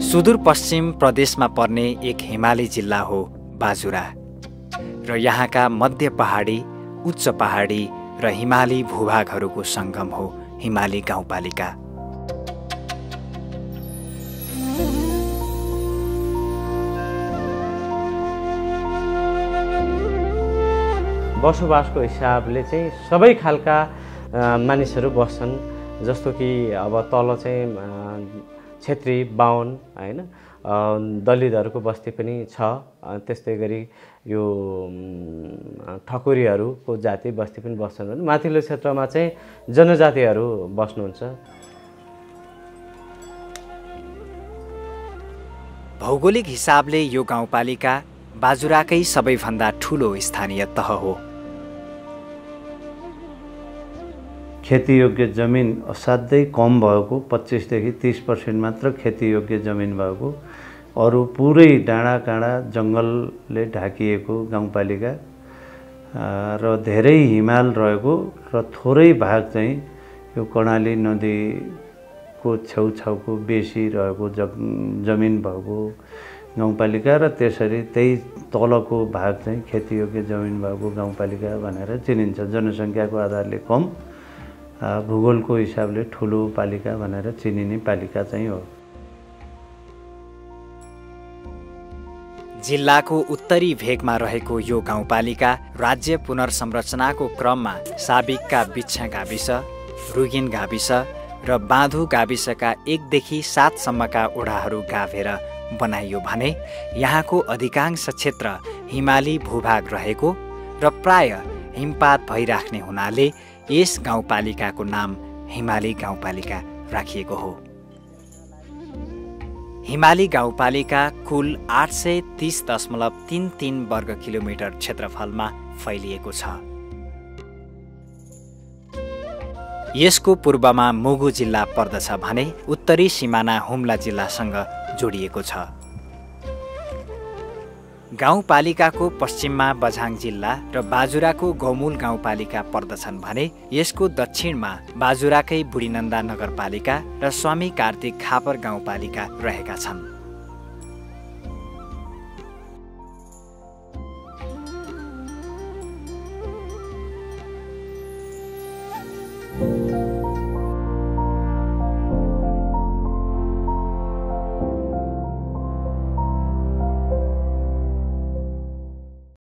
सुदूरपश्चिम प्रदेशमा पर्ने एक हिमाली जिल्ला हो बाजुरा र यहाँका मध्य पहाडी, उच्च पहाडी र हिमाली भूभागहरूको सङ्गम हो हिमाली गाउँपालिका। बसोबासको हिसाबले चाहिँ सबै खालका मानिसहरू बस्छन्, जस्तो कि अब तल चाहिँ क्षेत्री, बाहुन हैन, दलितहरूको बस्ती पनि छ। त्यस्तै गरी यो ठकुरीहरूको जाति बस्ती पनि बस्छन् भने माथिल्लो क्षेत्रमा चाहिँ जनजातिहरू बस्नुहुन्छ। भौगोलिक हिसाबले यो गाउँपालिका बाजुराकै सबैभन्दा ठूलो स्थानीय तह हो। खेतीयोग्य जमिन असाध्यै कम भएको, 25 देखि 30% मात्र खेतीयोग्य जमिन भएको, अरू पुरै डाँडा काँडा जङ्गलले ढाकिएको गाउँपालिका र धेरै हिमाल रहेको र थोरै भाग चाहिँ यो कर्णाली नदीको छेउछाउको बेसी रहेको जमिन भएको गाउँपालिका र त्यसरी त्यही तलको भाग चाहिँ खेतीयोग्य जमिन भएको गाउँपालिका भनेर चिनिन्छ। जनसङ्ख्याको आधारले कम, भूगोलको हिसाबले ठुलो पालिका भनेर चिनिने पालिका चाहिँ हो। जिल्लाको उत्तरी भेगमा रहेको यो गाउँपालिका राज्य पुनर्संरचनाको क्रममा साबिकका बिच्छा गाविस, रुगिन गाविस र बाँधु गाविसका 1 देखि 7 सम्मका ओडाहरू गाभेर बनाइयो भने यहाँको अधिकांश क्षेत्र हिमाली भूभाग रहेको र प्राय हिमपात भइराख्ने हुनाले यस गाउँपालिकाको नाम हिमाली गाउँपालिका राखिएको हो। हिमाली गाउँपालिका कुल 830.33 वर्ग किलोमिटर क्षेत्रफलमा फैलिएको छ। यसको पूर्वमा मुगु जिल्ला पर्दछ भने उत्तरी सिमाना हुम्ला जिल्लासँग जोडिएको छ। गाउँपालिकाको पश्चिममा बझाङ जिल्ला र बाजुराको गौमूल गाउँपालिका पर्दछन् भने यसको दक्षिणमा बाजुराकै बुढीनन्दा नगरपालिका र स्वामी कार्तिक खापर गाउँपालिका रहेका छन्।